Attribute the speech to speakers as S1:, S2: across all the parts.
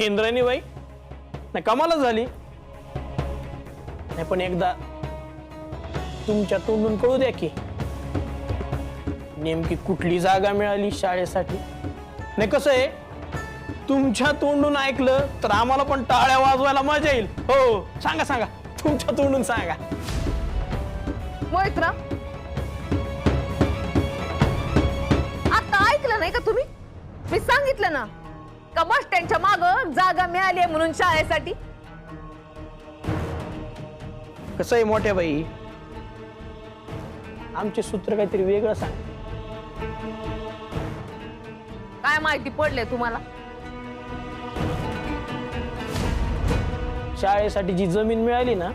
S1: इंद्रायणी बाई नाही कमालच झाली नाही, पण एकदा तुमच्या तोंडून कळू द्या की नेमकी कुठली जागा मिळाली शाळेसाठी. नाही कसं आहे, तुमच्या तोंडून ऐकलं तर आम्हाला पण टाळ्या वाजवायला मजा येईल. हो सांगा सांगा, तुमच्या तोंडून सांगा.
S2: मोहितराव, आता ऐकलं नाही का तुम्ही? मी सांगितलं ना का बस स्टँडच्या माग जागा मिळाली आहे म्हणून शाळेसाठी.
S1: कसं आहे मोठ्या बाई, आमचे सूत्र काहीतरी वेगळं सांग.
S2: काय माहिती पडले तुम्हाला?
S1: शाळेसाठी जी जमीन मिळाली ना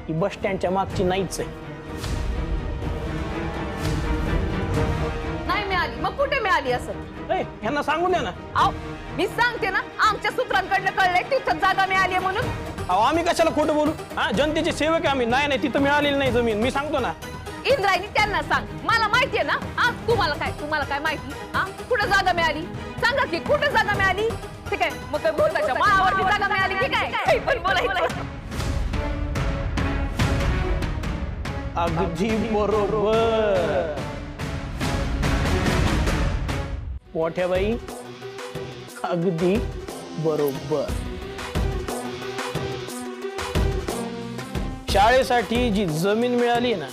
S1: ती बस स्टँडच्या मागची नाहीच आहे.
S2: नाही मिळाली, मग कुठे मिळाली असं?
S1: यांना सांगून द्या ना.
S2: अहो मी सांगते ना, आमच्या सूत्रांकडनं कळलंय तिथं जागा मिळाली म्हणून.
S1: अहो आम्ही कशाला खोटं बोलू? हा जनतेचे सेवक आहे आम्ही. नाही नाही तिथं मिळालेली नाही जमीन, मी सांगतो ना.
S2: इंद्रायणी त्यांना सांग, मला माहितीये ना. तुम्हाला काय माहिती? कुठे जागा मिळाली सांगा की, कुठे जागा मिळाली? ठीक आहे, मग काय भूताच्या माळावरती जागा मिळाली की काय? पण बोलायचं.
S1: अगदी बरोबर मोठ्या बाई, अगदी बरोबर. शाळेसाठी जी जमीन मिळाली ना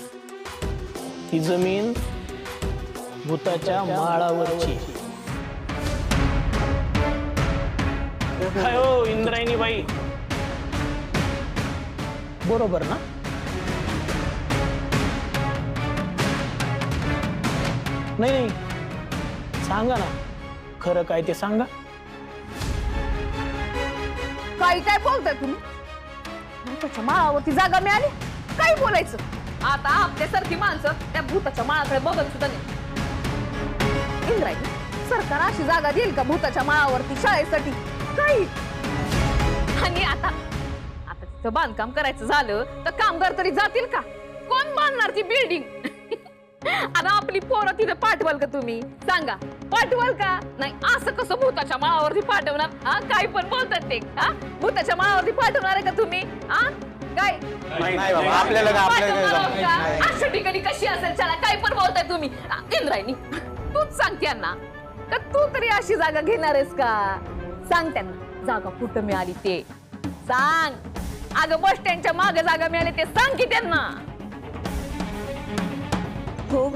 S1: ती जमीन भूताच्या माळावरची. काय हो इंद्रायणी बाई, बरोबर ना? नाही सांगा ना, खरं काय ते सांगा.
S2: काय बोलताय तुम्ही? भूताच्या माळावरती जागा मिळाली? काय बोलायचं? आता आपल्यासारखी माणसं त्या भूताच्या माळाकडे बघत सुद्धा नाही. इंद्रायणी, सरकार अशी जागा देईल का भूताच्या माळावरती शाळेसाठी? काही. आणि आता तिथं बांधकाम करायचं झालं तर कामगार तरी जातील का? कोण बांधणार ती बिल्डिंग? आता आपली पोरं तिथे पाठवाल का तुम्ही? सांगा, पाठवाल का? नाही. असं कसं भूताच्या माळावरती पाठवणार? काय पण बोलतात ते. भूताच्या माळावरती पाठवणार आहे का तुम्ही? काय अशा ठिकाणी कशी असेल? चला, काय पण बोलताय तुम्ही. इंद्रायणी, तूच सांग त्यांना का तू तरी अशी जागा घेणार आहेस का? सांग त्यांना जागा कुठं मिळाली ते सांग. अगं बस स्टँडच्या मागे जागा मिळाली ते सांग की त्यांना.
S3: हो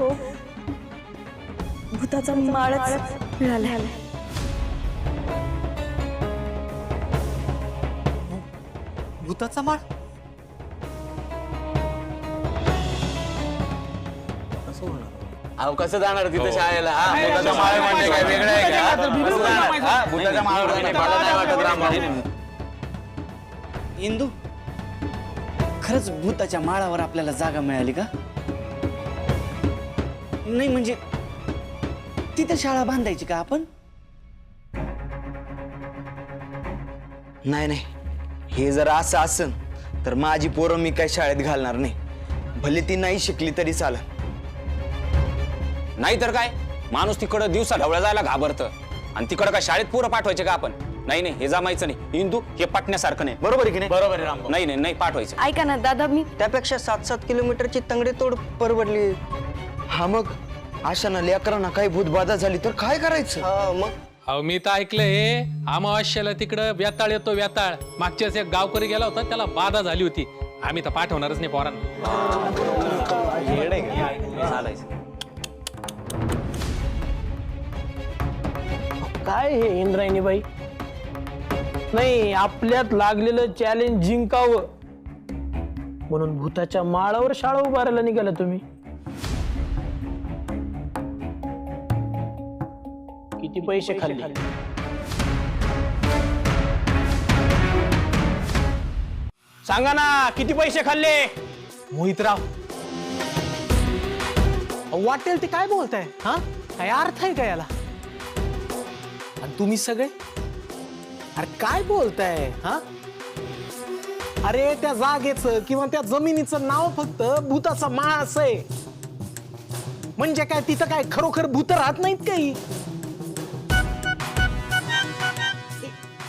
S3: भूताचा माळच मिळाला.
S4: भूताचा माळ?
S5: अहो कसं जाणार तिथे शाळेला? भूताचा माळ म्हणजे काय वेगळं आहे का? भूताच्या माळावर मला नाही वाटत राम.
S4: इंदू, खरंच भूताच्या माळावर आपल्याला जागा मिळाली का? नाही म्हणजे तिथे शाळा बांधायची का आपण?
S5: नाही हे जर असं असन तर माझी पोरं मी काय शाळेत घालणार नाही. भले ती नाही शिकली तरी चालेल.
S6: नाही तर काय, माणूस तिकडं दिवसा ढवळ्या जायला घाबरतं आणि तिकडं काय शाळेत पोरं पाठवायचे का आपण? नाही हे जमायचं नाही. हिंदू हे पटण्यासारखं नाही.
S5: बरोबर आहे की नाही?
S6: बरोबर आहे. नाही पाठवायचं.
S3: ऐका ना दादा, मी
S5: त्यापेक्षा 7-7 किलोमीटरची तंगडे तोड परवडली. हा मग अशा लेकरांना काही भूतबाधा झाली तर काय करायचं? मग
S7: अहो मी तर ऐकलंय अमावास्याला तिकडं व्यताळ येतो. व्यताळ मागच्याच एक गावकरी गेला होता, त्याला बाधा झाली होती. आम्ही तर पाठवणारच नाही पोरांना.
S1: काय हे इंद्रायणी बाई, नाही आपल्यात लागलेलं चॅलेंज जिंकावं म्हणून भूताच्या माळावर शाळा उभारायला निघाला तुम्ही. किती पैसे खाल्ले? सांगा ना, किती पैसे खाल्ले?
S8: मोहितराव, वाटेल ते काय बोलताय? काय अर्थ आहे का याला? आणि तुम्ही सगळे अरे काय बोलताय? अरे त्या जागेचं किंवा त्या जमिनीचं नाव फक्त भूताचा माळ असं आहे. म्हणजे काय तिथं काय खरोखर भूत राहत नाहीत काही?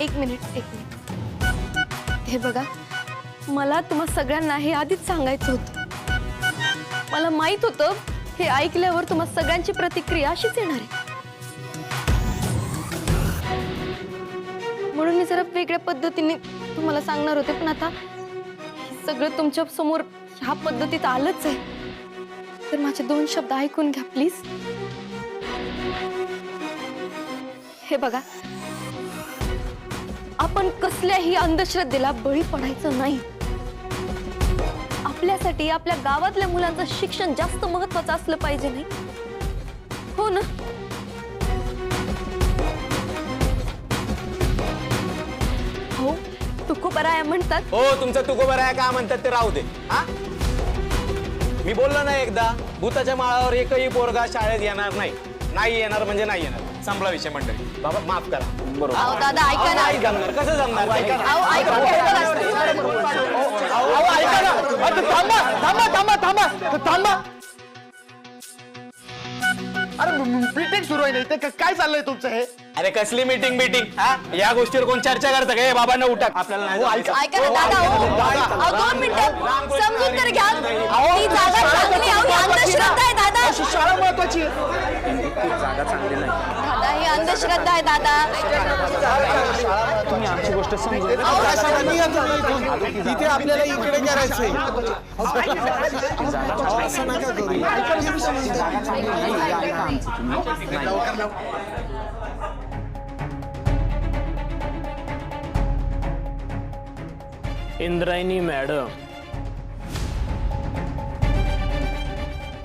S3: एक मिनिट हे बघा, मला तुम्हा सगळ्यांना हे आधीच सांगायचं होतं. मला माहित होतं हे ऐकल्यावर तुम्हा सगळ्यांची प्रतिक्रिया अशीच येणार आहे, म्हणून मी जरा वेगळ्या पद्धतीने तुम्हाला सांगणार होते. पण आता हे सगळं तुमच्या समोर ह्या पद्धतीत आलंच आहे, तर माझे 2 शब्द ऐकून घ्या प्लीज. हे बघा, आपण कसल्याही अंधश्रद्धेला बळी पडायचं नाही. आपल्यासाठी आपल्या गावातल्या मुलांचं शिक्षण जास्त महत्वाचं असलं पाहिजे, नाही हो ना? हो, तुकोबराया म्हणतात.
S5: हो, तुमचं तुकोबराया का म्हणतात ते राहू दे. हा, मी बोललो ना एकदा, भूताच्या माळावर एकही पोरगा शाळेत येणार नाही. नाही येणार म्हणजे नाही येणार, संपला विषय. मंडळी बाबा माफ करा. बरोबर.
S3: अहो दादा ऐका ना.
S5: नाही जमणार, कसं जमणार?
S3: अहो ऐका
S8: थांबा. अरे मीटिंग सुरू आहे, नाही काय चाललंय तुमचं हे?
S5: अरे कसली मीटिंग हा, या गोष्टीवर कोण चर्चा करतं का? बाबांना उठा, आपल्याला नाही जायचं.
S3: ऐका ना दादा. अहो 2 मिनिटं समजून तर घ्या. ही जागा चांगली आहे, अंधश्रद्धा आहे दादा.
S8: शाळा महत्वाची आहे.
S3: दादा ही अंधश्रद्धा आहे दादा.
S4: तुम्ही आमची गोष्ट समजून
S8: तिथे आपल्याला इकडे करायचंय. असं नका करू.
S1: इंद्रायणी मॅडम,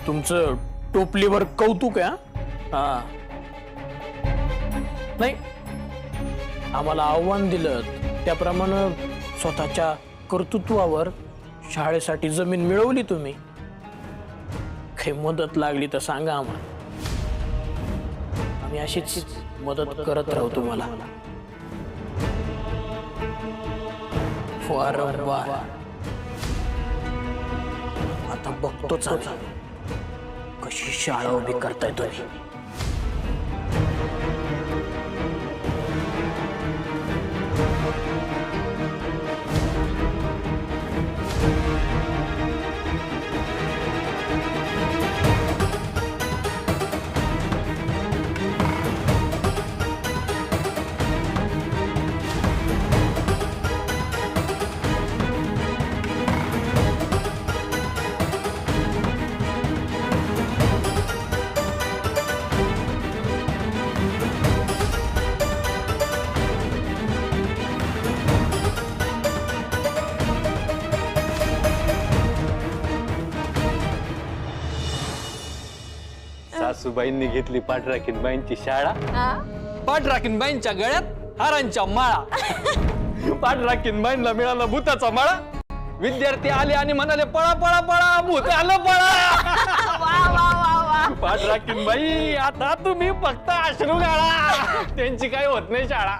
S1: तुमचं टोपलीवर कौतुक आहे. हा, नाही, आम्हाला आव्हान दिलं त्याप्रमाणे स्वतःच्या कर्तृत्वावर शाळेसाठी जमीन मिळवली तुम्ही. काही मदत लागली तर सांगा आम्हाला, आम्ही अशीच मदत करत राहू तुम्हाला. वारंवार आता बघतोच आम्ही कशी शाळा उभी करताय तुम्ही.
S9: सासूबाईंनी घेतली पाठराखीनबाईंची शाळा. पाठराखीनबाईंच्या गळ्यात हारांच्या माळा. पाठराखीनबाईंना मिळाला भूताचा माळा. विद्यार्थी आले आणि म्हणाले पळा पळा पळा, भूत आलं पळा. पाठराखीनबाई, आता तुम्ही फक्त अश्रू गाळा, त्यांची काही होत नाही शाळा.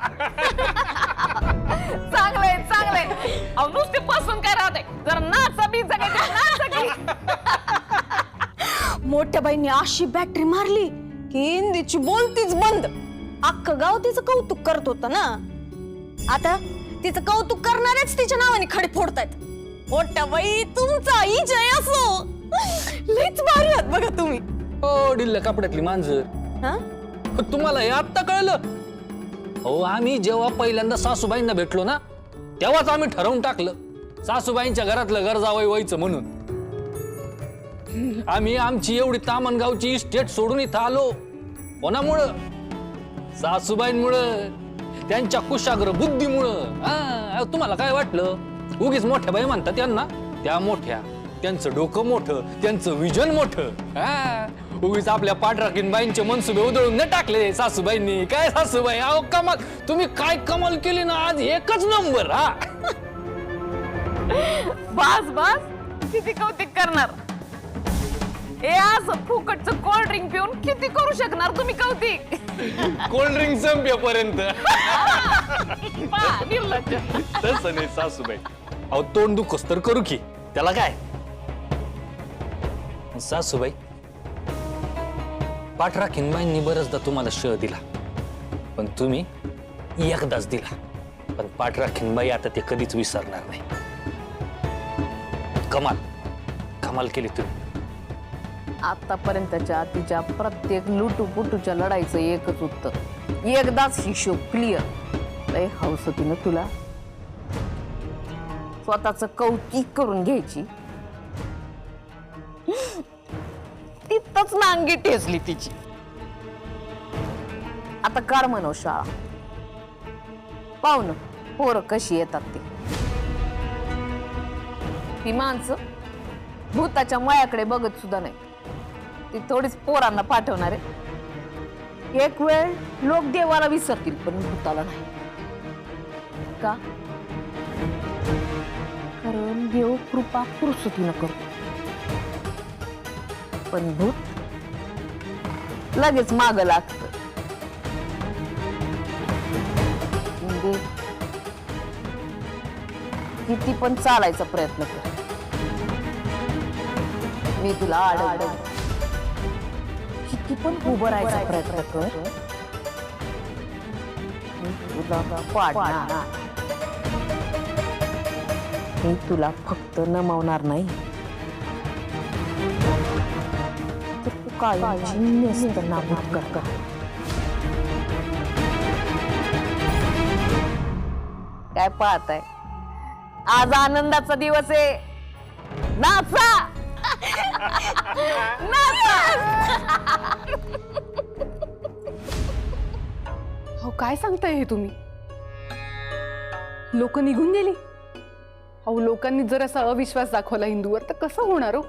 S2: चांगलंय चांगलंय. अहो नुसते बसून काय राहते, जर नाचा बीचा काय नाचा की.
S3: मोठ्या बाईंनी अशी बॅटरी मारली की इंदीची बोलतीच बंद. अख्खं गाव तिचं कौतुक करत होतं ना. आता तिचं कौतुक करणारेच तिच्या नावाने खडे फोडतायत. मोठ्या बाई, तुमचा ही जय असो. लईच भारी आहात बघा तुम्ही.
S9: ओ डिल्ल कपड्यातली मांजर,
S3: हा?
S9: तुम्हाला हे आत्ता कळलं? हो, आम्ही जेव्हा पहिल्यांदा सासूबाईंना भेटलो ना, तेव्हाच आम्ही ठरवून टाकलं सासूबाईंच्या घरातलं घर जावई व्हायचं म्हणून. आम्ही आमची एवढी तामणगावची इस्टेट सोडून इथं आलो कोणामुळं? सासूबाईंमुळं, त्यांच्या कुशाग्र बुद्धीमुळं. तुम्हाला काय वाटलं? उगीच मोठ्या बाई म्हणतात त्यांना, त्या मोठ्या, त्यांचं डोकं मोठं, त्यांचं विजन मोठं. उगीच आपल्या पाठराखीनबाईंचे मनसुबे उधळून न टाकले सासूबाईंनी. काय सासूबाई, अहो कमाल, तुम्ही काय कमाल केली ना आज, एकच नंबर. हा
S2: बस बस, किती कौतिक करणार. हे असं फुकटचं कोल्ड ड्रिंक पिऊन किती करू शकणार तुम्ही कौतिक?
S9: कोल्ड ड्रिंक संपेपर्यंत.
S2: निर्लज्ज.
S9: तसं नाही सासूबाई, अहो तोंड दुखोस तर करू की, त्याला काय. सासूबाई, पाठराखीनबाईंनी बरंचदा तुम्हाला शह दिला, पण तुम्ही एकदाच दिला. पण पाठराखीन बाई आता ते कधीच विसरणार नाही. कमाल कमाल केली तुम्ही.
S2: आतापर्यंतच्या तिच्या प्रत्येक लुटूपुटूच्या लढाईचं एकच उत्तर, एकदाच हिशोब क्लिअर. लय हौस होती ना तुला स्वतःच कौतिक करून घ्यायची, तिथंच नांगी ठेचली तिची. आता कार म्हणव शाळा, पाहू ना पोरं कशी येतात ती माणसं भूताच्या मयाकडे बघत सुद्धा नाही. ती थोडीच पोरांना पाठवणार आहे. एक वेळ लोक देवाला विसरतील पण भूताला नाही. का? कारण देव कृपा फुरसतीनं करतो, पण भूत लगेच माग लागत. म्हणजे किती पण चालायचा प्रयत्न कर, मी तुला आड किती पण उभं राहायचा प्रयत्न कर, मी तुला पाडणार. मी तुला फक्त नमवणार नाही तर तू कायमची नेस्तनाबूत कर. काय पाहताय? आज आनंदाचा दिवस आहे, नाचा नाचा.
S10: हो काय सांगताय हे तुम्ही? लोक निघून गेली? अहो लोकांनी जर असा अविश्वास दाखवला हिंदूवर तर कसं होणार हो?